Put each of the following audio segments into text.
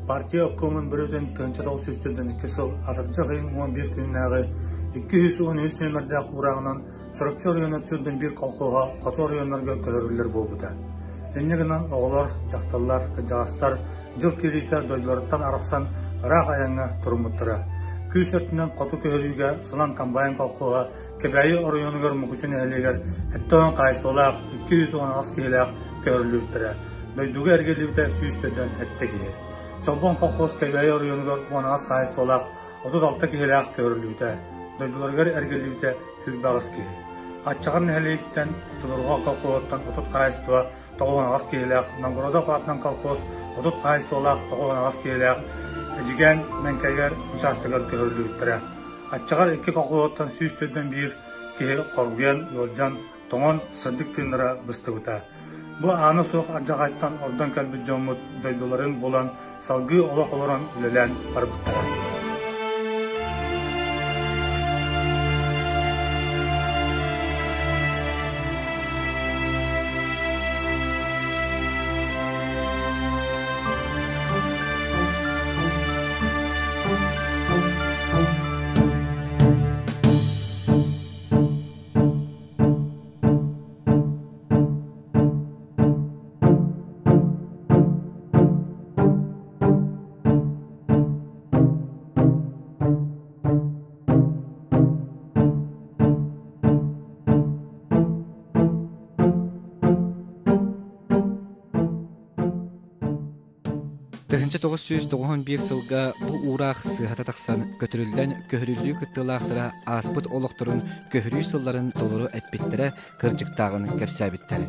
Partiya okkumun biröden tönçadal süstüden 2 yıl atırca kıyın 11 gününağı 213 numerdaq urağынан Çorapçı rayonatörden bir kolkoğa katı rayonlarga körürler bolbuda. Enneginan oğlar, jaktallar, kıcağıstar, jıl kirita doylarıttan araqsan rak ayağına turmuttura. Küs örtünden katı körüge sılan kambayan kolkoğa kebayi rayonu mukusun ehliger hatta qaysı olaq 210 az keylaq körülüktüre. Doydugu ergelibde süstüden etteki. Çolbon kolkoğuz kebayi rayonu 10 az qaysı olaq 36 keylaq körülükte. Doydulargar ergelibde hürbağız ki. Aççağın ehlilikten Çulurğa kolkoğuttan otut qayısıva Toğuğun ağız keylaq, Nangoroda patnan kolkoğuz otut qayısı olaq Toğuğun ağız keylaq. Ejigen menkaygar uçastıgar körülüktüre. Aççağar 2 kolkoğuttan süstüden bir kehe korguyan yolcan toğun sırdık tınıra bıstıbıta. Bu anı soğuk acağayttan ordan kalbi jomut doyduların bolan salgı olaq olaran ülelen barbıttara. Тыгынча 991 сылга бу урах сыхата таксан көтөрүлден көһүрүлүү кыттылаактыра аспыт олокторун көһүрүү сылларын толору эппиттере кыржыктагын кепсәбиттер.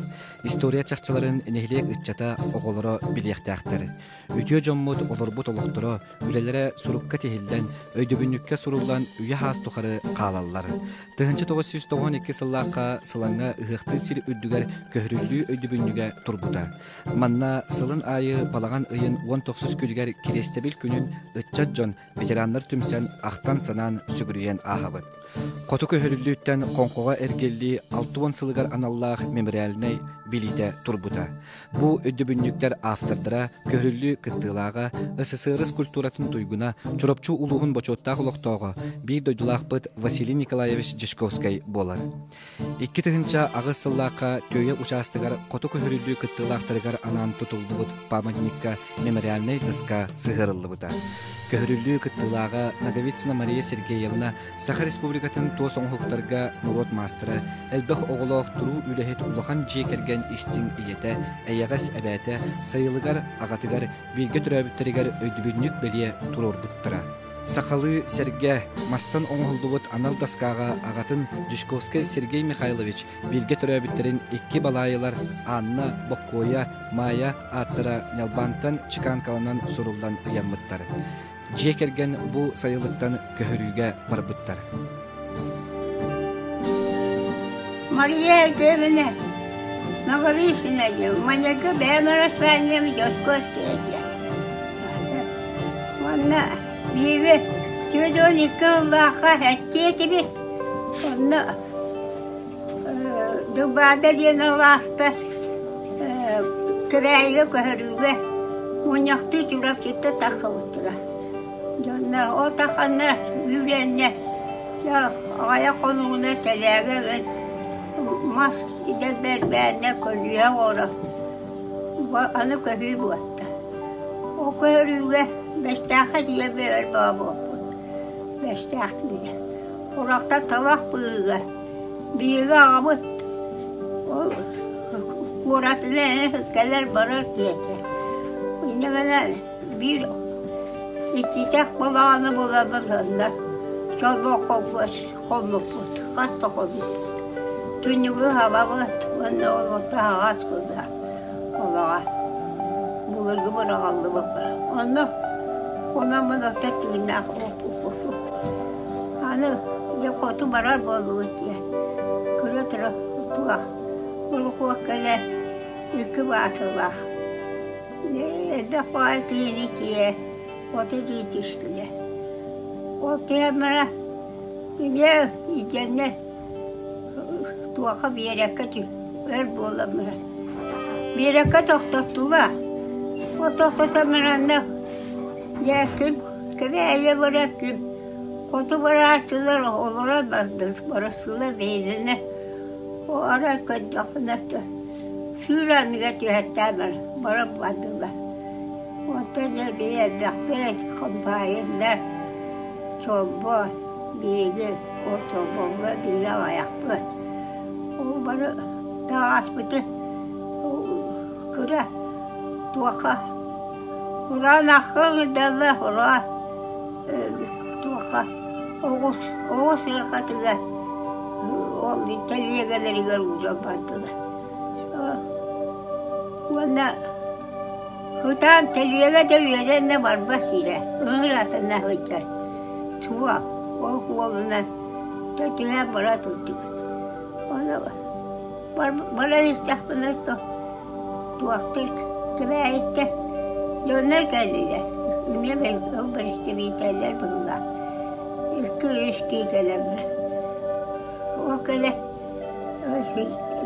История чакчыларын нехлек ытчата оголоро билиектактер. Үтүө жоммут олорбут олокторо үлелере сурукка тихилден өйдөбүнүккө сурулган үйө хас тухары каалаллар. Тыгынча 992 сыллаакка сылаңга ыхыкты сир үрдүгер көһүрүлүү өйдөбүнүгө турбута. Манна сылын айы балаган ыйын 19 күлгер кирестебил күнүн ытчат жон ветерандар түмсен ақтан санан сүгүрүйен ахабыт. Коту көһөрүлүүттен конкога эргелли 6 сылыгар аналлах мемориалнай билите турбута. Бу өйдөбүннүктер автордара көһөрүлүү кыттылаага СССР культуратын туйгуна чоропчу улугун бочоттак улуктоого бир дойдулаакпыт Василий Николаевич Жешковский болар. 2 тыгынча агыс сыллаакка төйө участыгар коту көһөрүлүү кыттылаактарыгар анан тутулдубут памятникка мемориальный доска сыгырылыбыта. Көһөрүлүү кыттылаага Наговицына Мария Сергеевна Саха Республикатын тоос оңхуктарга нурот мастера элбэх оголоох туруу үлэхет улахан жиекерген истин ийете эйягас эбээте сайылыгар агатыгар бирге төрөбүттеригер өйдүбүннүк белие турорбуттара. Сахалы Серге мастан оңхулдубут анал доскага агатын Жешковский Сергей Михайлович бирге төрөбүттерин 2 балайылар Анна Боккоя Мая аттыра Нялбантан чыканкаланан сурулдан ыяммыттар. Жекерген бу сайылыктан көһөрүүгө барбыттар. Мария Артемьевна, Наговицына маньяка бэмэрэсванием Жешковскийге. Онна биге түйдөнүккө лаха хаттетиби. Онна дубада дена лафта көбәйге көһөрүүгө муньякты журап жетте тахылыттыра. Jonlar o takanlar yüreğine ya aya konuğuna telege ve mas gider bende kolye ora. Anı köhü bu hatta. O köhüye 5 dakika diye bir baba. 5 dakika diye. Orakta tavak bığı. Bir ağabey. O kuratlı hıkkeler barar diyete. Ne kadar bir İçecek balağını bulamazlar. Çorba kopmuş, konmuşuz, hasta konmuşuz. Tünübü hava var, onunla olmakta havas kıldı. Olağa, bulurgu bırakaldı bakar. Ona bana tettiğinde hani ya kotu barar bozulur diye. Kırı tırı tuğa. Buluk vakılar, yükü basılar. Ne defa diyeni diye. O da yetiştiler. O temere ne cennet tuğaka bir yere kaçıyor. Öyle bulamıyor. Biraka toxtattılar. O toxtatamayanda yakin, kıvaya bıraktım. Kotu bıraktılar, onlara barıştılar beynine. O ara kötü suyla getiriyor hatta bana baktılar. Ondan bir baktılar, kampanyonlar, çomba, bilgi, o çombamla bir ayaklı. O bana daha asbıdı. Kıra, tuaka. Kıra nakıl dağla, kıra. Tuaka. Oğuz yırkatılar. Oldu, teliye gelirler uzaklattılar. Ona hutan teliye de üyeden var basire. Iğratına hıçar. Tuak. O kuvalına tötüye bara tuttuk. Ona bana istihbarat da tuaktır. Kıvayette döner geldiler. Ümye ben o barışta biterler bunlar. İlk üç gelemler. O kadar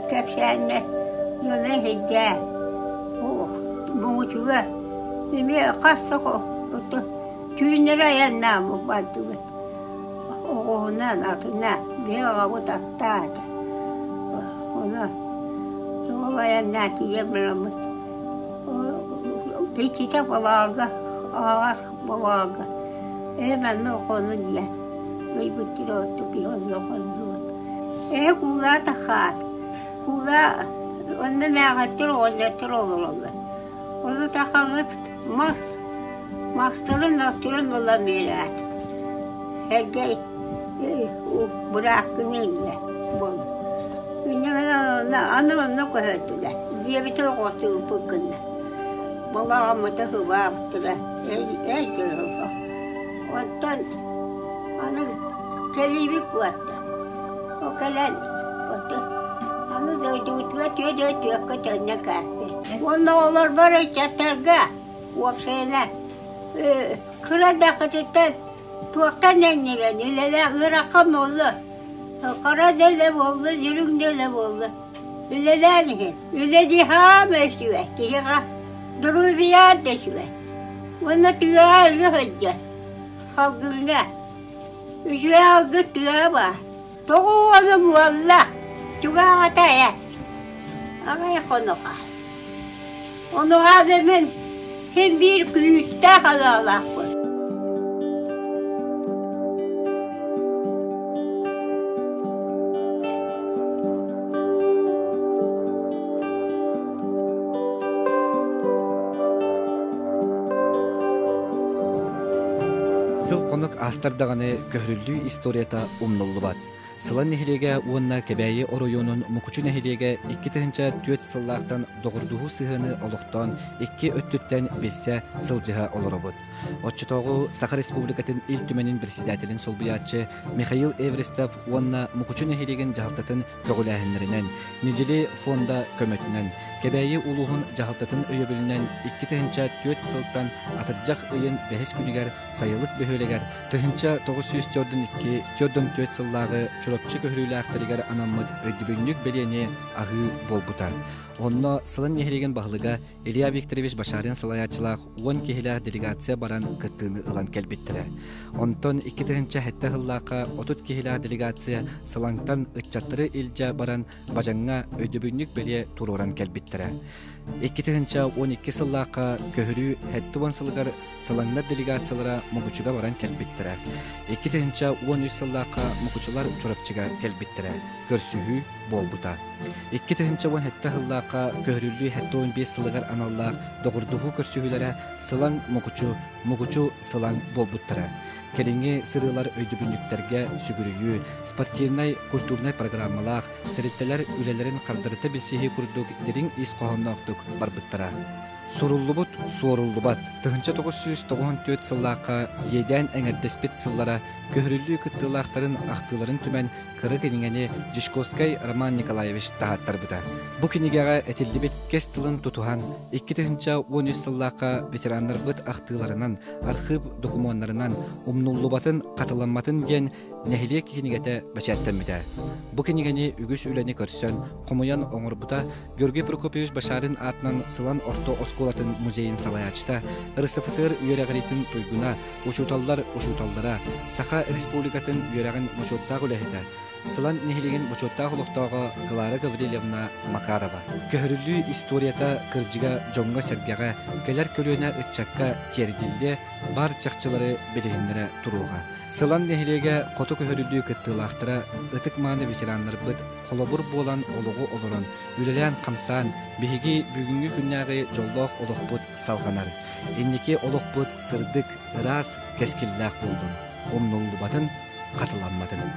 kapşanlar döner hidde. O muğuçuğa. Ümye kastık o. Tüyünlere yanına mı battılar. Oğunan atına bir avuç attı. Ona soğuyan natiye bırakmış. Peçete balaga, ağaç balaga. Hemen o konu diye. Ve bu tirotu bir onu konu. Kula takar. Kula onu meğattır olurlar. Onu takarlık mastırın natırın olamıyor. Her şey bırakkın ille. Anı koydular. Diye bir tür koştu bugün. Balağımı da hıvaptılar. Ey tırıfa. Ondan anı kelibi kuattı. O kelen anı da tüyütüyor kötüne kalktı. Onda olur böyle çatırga. Vapsayla. Kıra dakikaten tuaktan ne ben? Öyle rakam oldu. Kara dele oldu, yürün dele oldu. Öyle değil. Öyle diha meşhur. Diha duru bir yer de şu. Ona tığa hıcca. Halkında. Üçüye halkı tığa var. Doğu onu mualla. Tığa hataya. Ama konu kal. Onu ademin hem bir kuyusta halalah var. Сыл конук астардаганы көһрүллүү историята умнуллубат. Сылан нехилеге уонна кебәйе оройонун мукучу нехилеге 2-4 сыллаактан догурдугу сыһыны олохтон 2 өттүттен билсе сылжыха олоробут. Отчетогу Саха Республикатын ил түменин председателин солбуячы Михаил Эвристов уонна мукучу нехилеген жахалтатын көгүләһиннеринен, нижили фонда көмөтүнен, кебәйе улуһун жахалтатын өйөбүлүнен 2-4 сылтан атыржак ыйын бэхис күнүгер сайылык бөһөлегер, 942-4 сыллагы чурапчы көһрүүлээхтэригер анаммыт өйдүбүннүк белиэни аһыы болбута. Онно сылын нехилеген баһылыга Илья Викторович Башарин салаячылаах 10 киһилээх делегация баран кыттыыны ылан кэлбиттэрэ. Онтон 2-нче хэтте хыллаакка 30 киһилээх делегация сылаңтан ыччаттары илжа баран бажаңҥа өйдүбүннүк белие туруран кэлбиттэрэ. 2-нче 12 сыллаакка көһүрүү хэттуон сылыгар сылаңнар делегациялара мугучуга баран кэлбиттэрэ. 2-нче 13 сыллаакка мугучулар чурапчыга кэлбиттэрэ. Көрсүһүү болбута. 2-нче 10 хэтте хыллаакка көһүрүлүү хэттуон 5 сылыгар аналлаах догурдугу көрсүһүлэрэ сылаң мугучу сылаң болбуттара. Келинги сырылар өйдүбүннүктерге сүгүрүйүү, спортивнай, культурнай программалаах, тереттелер үлелерин кардырыта билсихи курдук дерин ис кохонноохтук барбыттара. Суруллубут суоруллубат. Тыгынча 994 сыллааққа еден әңердеспет сыллара көхірілі күттілақтарын ақтыларын түмен кыры кенingeni Жишковскай Роман Николаевич тағаттар бұда. Бұ кенігеға әтелдебет кес тылын тұтуған 2-13 сыллааққа ветерандар бұд ақтыларынан, архив документарынан умнуллубатын қатыламматын ген нәхилек кенігеті бәшәттен біда. Бұ кенingeni үгіс үләне көрсен, қомуян оңыр бұда Георгий Прокопьевич Башарын атынан сылан орто осколатын музейін салаячта, РСФСР үйерәғілетін туйгуна, учуталлара, Саха Республикатын үйерәғін учуттағы үләхеті, Сылан нехилеген учуттағы ұлықтауға Клара Гаврилевна Макарова. Көхірілі историята кыржыға жонға сәргеға, келер көлөне үтчакка терділде бар чақчылары белігіндері тұруға. Сылан нехилеге қоты көхірілі күттілақтыра, ұтық маны ветеранлар бұд, қолабыр болан олығы олырын, үлелен қамсан, бігігі бүгінгі күннәғі жоллақ олық бұд салғанар. Еннеке олық бұд сырдық, ырас, кәскілләқ болдың. Омнулы батын, қатыламмадың.